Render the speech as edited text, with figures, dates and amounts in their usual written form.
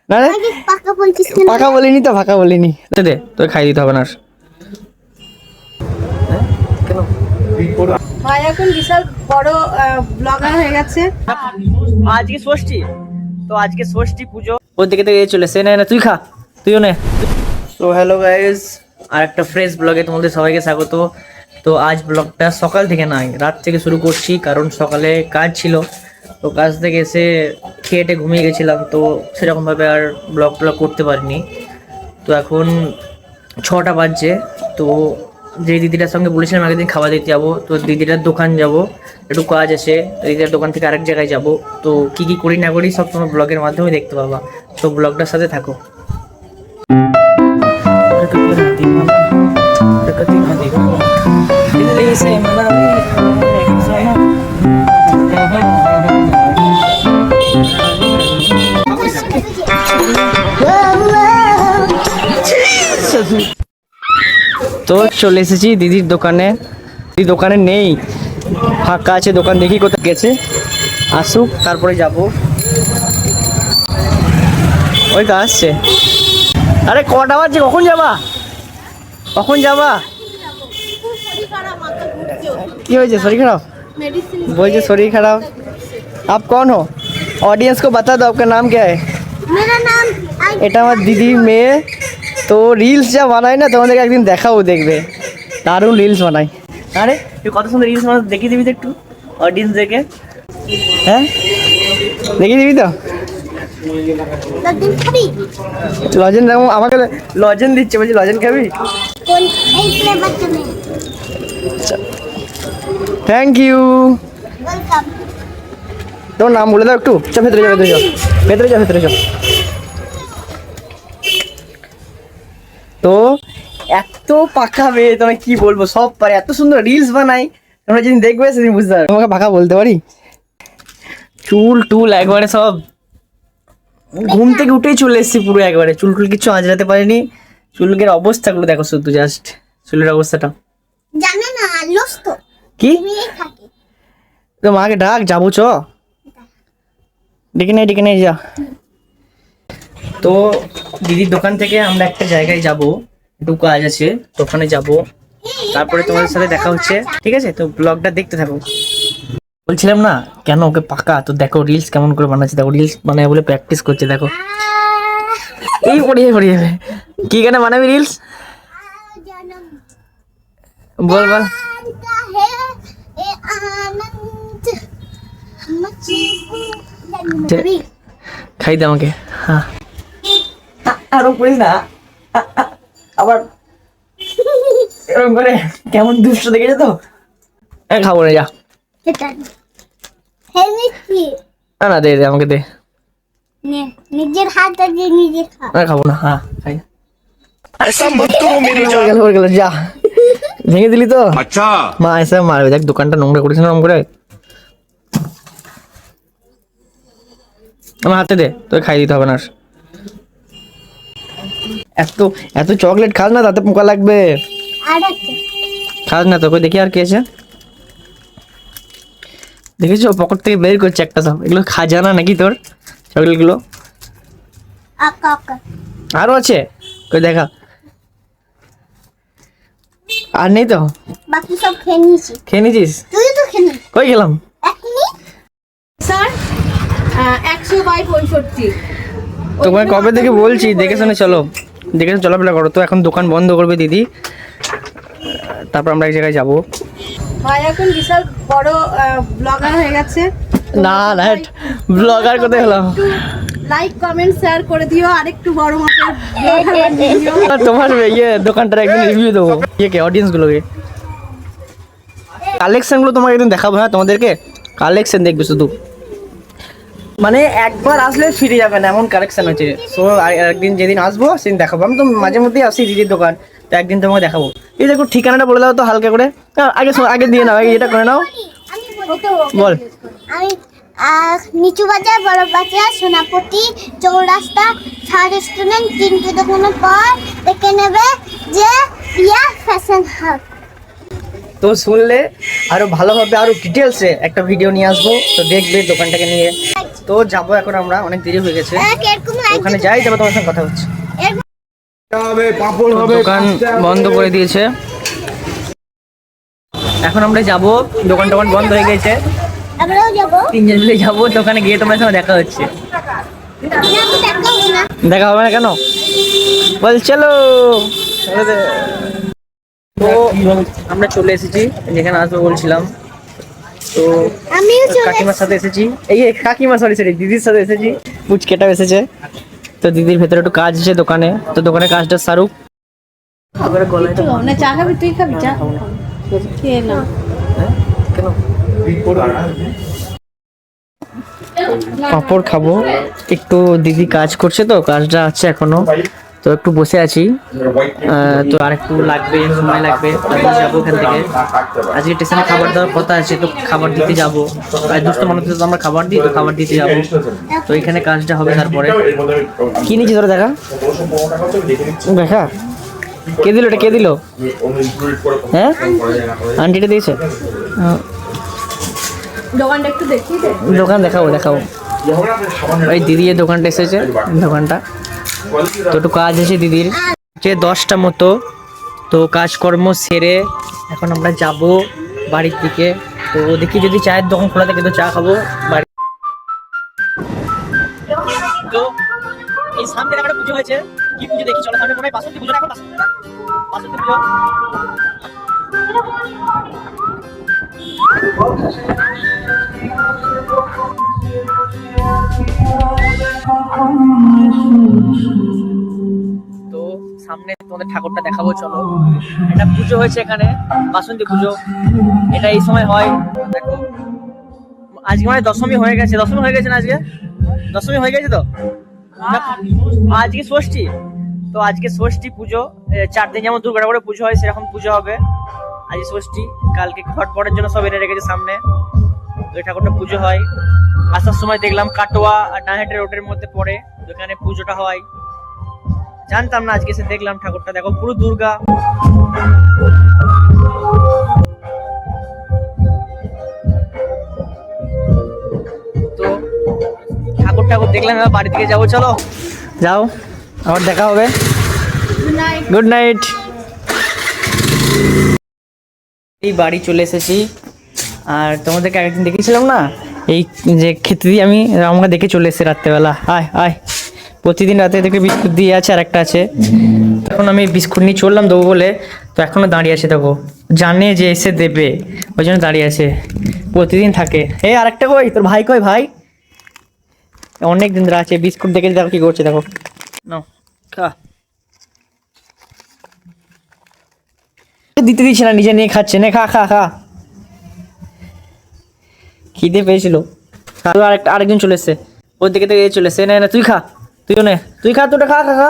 না রে পাকা বলছিস কেন? পাকা বলিনি তো, ফাঁকা বলিনি। দে তোকে খাই দিতে হবে না। ভাই এখন বিশাল বড় ব্লগার হয়ে গেছে। আজকে ষষ্ঠী, তো আজকে ষষ্ঠী পুজো ওর দিকে থেকে চলেছে। না তুই খা, তুইও নে। তো হ্যালো গাইস, আর একটা ফ্রেশ ব্লগে তোমাদের সবাইকে স্বাগত। তো আজ ব্লগটা সকাল থেকে নয়, রাত থেকে শুরু করছি, কারণ সকালে কাজ ছিল। তো কাজ থেকে এসে খেয়েটে ঘুমিয়ে গেছিলাম, তো সেরকমভাবে আর ব্লগ করতে পারিনি। তো এখন 6টা বাজছে। তো যে দিদিটার সঙ্গে বলেছিলাম আগের দিন খাবার দিতে যাবো, তো দিদিটার দোকান যাব, একটু কাজ আছে। তো দিদিটার দোকান থেকে আরেক জায়গায় যাব। তো কি কি করি না করি সব তোমার ব্লগের মাধ্যমে দেখতে পাবা। তো ব্লগটার সাথে থাকো। তো চলে এসেছি দিদির দোকানে। দিদি দোকানে নেই, ফাঁকা আছে দোকান, দেখি কোথায় গেছে, আসুক তারপরে যাব। ওই তো আসছে। আরে কটা বাজছে, কখন যাবা, কখন যাবা? কি হয়েছে, শরীর খারাপ বলছে? শরীর খারাপ। आप कौन हो? ऑडियंस को बता दो आपका नाम क्या है। मेरा नाम এটা আমার দিদির মেয়ে। তো রিলস যা বানায় না, তোমাদেরকে একদিন দেখাবো, দেখবে দারুণ রিলস বানাই। আরে তুই কত সুন্দর রিলস বানাস, দেখিয়ে দিবি তো একটু অডিয়েন্স দেখে? হ্যাঁ দেখিয়ে দিবি তো? লজেন খাবি? লজেন আমাকে লজেন দিচ্ছে, বলছি লজেন খাবি? কোন এই ফ্লেভারটা নে? Thank you. ওয়েলকাম। তোর নাম বলে দাও একটু। চল ভেতরে যাও, ভেতরে যাও, ভেতরে যাও, ভেতরে যাও। তো এত পাকা মেয়ে, তোমায় কি বলবো, সব পারে, এত সুন্দর রিলস বানাই। তোমরা যেদিন দেখবে সেদিন বুঝতে পারবে। তোমাকে পাকা বলতে পারি? চুল টুল একবারে সব, ঘুম থেকে উঠেই চলে এসেছি পুরো একবারে। চুল টুল কিছু আঁচড়াতে পারিনি। চুলকের অবস্থাগুলো দেখো শুধু, জাস্ট চুলের অবস্থাটা। জানে না লস তো কি মেয়ে থাকে। তো মাকে ডাক, যাবো চ, ডেকে নেই যা। তো দিদির দোকান থেকে আমরা একটা জায়গায় যাব, একটু কাজ আছে, তো ওখানে যাব, তারপরে তোমাদের সাথে দেখা হচ্ছে, ঠিক আছে? তো ব্লগটা দেখতে থাকো। বলছিলাম না কেন ওকে পাকা, তো দেখো রিলস কেমন করে বানাচ্ছে, দেখো রিলস বানায় বলে প্র্যাকটিস করছে, দেখো এই পড়িয়ে যাবে। কি কেন বানাবি রিলস, জনম বল বল। का है ए आनंद मची जानवी খাই দে আমাকে। হ্যাঁ আরো করিস না, আবার এরকম করে কেমন দুষ্ট দেখেছে তো। খাবো না, যা। এটা হেলমেটটি না না, দে আমাকে দে। নে নিজের হাতে দিয়ে নিজে খা। না খাবো না, হ্যাঁ খাই। গেল যা, ভেঙে দিলি তো। अच्छा মা এসে মারবে, দেখ দোকানটা নোংরা করেছে না করে। আমার হাতে দে, তোকে খাই দিতে হবে না। এত এত চকলেট খাস না, তাতে পোকা লাগবে। আর আছে খাস না, তোকে দেখি আর কে আছে। দেখেছো পকেট থেকে বের করছে একটা, সব এগুলো খাজানা নাকি তোর চকলেটগুলো? আকা আকা আরো আছে, কই দেখা। আর নেই তো? বাকি সব খেয়ে নিয়েছি। খেয়ে নিয়েছিস? তুই তো খেয়ে নি। কই গেলাম? এখনি স্যার 100/65 তোমায় কবে থেকে বলছি দেখে শুনে চলো, দেখে শুনে চলাফেরা করো। তো এখন দোকান বন্ধ করবে দিদি, তারপর আমরা এক জায়গায় যাবো। ভাই এখন বিশাল বড় ব্লগার হয়ে গেছে। না না, ব্লগার কোথায় হলাম? লাইক কমেন্ট শেয়ার করে দিও, আরেকটু বড় মাপের ব্লগার বানিয়ে দিও। তোমার ইয়ে দোকানটার একদিন রিভিউ দেবো, ইয়েকে অডিয়েন্স গুলোকে। কালেকশন গুলো তোমাকে একদিন দেখাবো। হ্যাঁ তোমাদেরকে কালেকশন দেখবে শুধু, মানে একবার আসলে ফিরে যাবে না, এমন কালেকশন আছে। সো একদিন যেদিন আসবো সেদিন দেখাবো। আমি তো মাঝে মধ্যেই আসি দিদির দোকান, তো একদিন তোমাকে দেখাবো। এই দেখো ঠিকানাটা বলে দাও তো হালকা করে। আগে আগে দিয়ে নাও, এটা করে নাও, আমি বল। আমি নিচু বাজার বড় বাজার সোনাপতি চৌরাস্তা থার্ড স্টুডেন্ট 3টে দোকানের পর দেখে নেবে যে পিয়া ফ্যাশন হাব। তো শুনলে আরো ভালোভাবে আরো ডিটেলসে একটা ভিডিও নিয়ে আসবো, তো দেখবে দোকানটাকে নিয়ে। তো যাবো এখন আমরা, অনেক দেরি হয়ে গেছে। এরকম ওখানে যাই, তারপর তোমার সঙ্গে কথা হচ্ছে। এর দোকান বন্ধ করে দিয়েছে, এখন আমরা যাব। দোকান টোকান বন্ধ হয়ে গেছে, আমরাও যাবো। তিনজন মিলে যাবো দোকানে, গিয়ে তোমার সঙ্গে দেখা হচ্ছে। না, আমি দেখাবো না। দেখা হবে না কেন? বল চলো। তো আমরা চলে এসেছি যেখানে আসবো বলছিলাম। তো আমিও চলে কাকিমার সাথে এসেছি, এই কাকিমা সরি দিদির সাথে এসেছি। পুচকেটাও এসেছে। তো দিদির ভেতরে একটু কাজ আছে দোকানে, তো দোকানের কাজটা সারুক। না চা খাবি, তুই খাবি চা? খেয়ে না। পাঁপড় খাবো একটু, দিদি কাজ করছে তো কাজটা আছে এখনো, তো একটু বসে আছি। তো আর একটু লাগবে, সময় লাগবে, তারপর যাবো এখান থেকে। আজকে স্টেশনে খাবার দেওয়ার কথা আছে, তো খাবার দিতে যাবো। আর দুষ্ট মানুষদের তো আমরা খাবার দিই, তো খাবার দিতে যাবো। তো এখানে কাজটা হবে তারপরে। কি নিয়েছি তোরা দেখা দেখা, কে দিল এটা, কে দিল? হ্যাঁ, আন্টিটা দিয়েছে। দোকানটা একটু দেখিয়ে দে। দোকান দেখাবো দেখাবো। ওই দিদি এর দোকানটা এসেছে, দোকানটা তো একটু কাজ আছে দিদির, যে 10টা মতো। তো কাজকর্ম সেরে এখন আমরা যাব বাড়ির দিকে। তো দেখি যদি চায়ের দোকান খোলা থাকে তো চা খাবো বাড়ি। তো এই সামনে একটা পুজো হয়েছে, কি পুজো দেখি চলো। সামনে মনে হয় বাসন্তী পুজো, এখন বাসন্তী পুজো। তো সামনে তোমাদের ঠাকুরটা দেখাবো চলো। এটা পুজো হয়েছে এখানে, বাসন্তী পুজো। এটা এই সময় হয়, দেখো। আজকে মানে দশমী হয়ে গেছে, দশমী হয়ে গেছে না? আজকে দশমী হয়ে গেছে তো, আজকে ষষ্ঠী। তো আজকে ষষ্ঠী পুজো, 4 দিন যেমন দুর্গা করে পুজো হয় সেরকম পুজো হবে। আজকে ষষ্ঠী, কালকে ঘট পড়ার জন্য সব এনে রেখেছে সামনে। তো এই ঠাকুরটা পুজো হয়। আসার সময় দেখলাম কাটোয়া আর ডানহাটি রোডের মধ্যে পড়ে, ওখানে পুজোটা হয়। জানতাম না, আজকে এসে দেখলাম ঠাকুরটা, দেখো পুরো দুর্গা। তো ঠাকুর দেখলাম, এবার বাড়ি থেকে যাবো, চলো যাও, আবার দেখা হবে। Good night. এই বাড়ি চলে এসেছি, আর তোমাদেরকে একদিন দেখেছিলাম না, এই যে খেতে দিয়ে আমি আমাকে দেখে চলে এসেছি রাত্রেবেলা। আয় আয়, প্রতিদিন রাতে থেকে বিস্কুট দিয়ে আছে, আর একটা আছে। এখন আমি বিস্কুট নিয়ে চললাম দেবো বলে, তো এখনো দাঁড়িয়ে আছে, দেখো জানে যে এসে দেবে, ওই জন্য দাঁড়িয়ে আছে, প্রতিদিন থাকে। এই আরেকটা কই, তোর ভাই কই? ভাই অনেক দিন ধরে আছে, বিস্কুট দেখে দেখো কি করছে, দেখো নাও খা। দিতে দিচ্ছে না, নিজে নিয়ে খাচ্ছে, না খা খা খা, খিদে পেয়েছিল। আরেকজন চলে এসছে, ওর দিকে থেকে চলে এসছে। না তুই খা, তুইও নে, তুই খা, তোটা খা খা খা।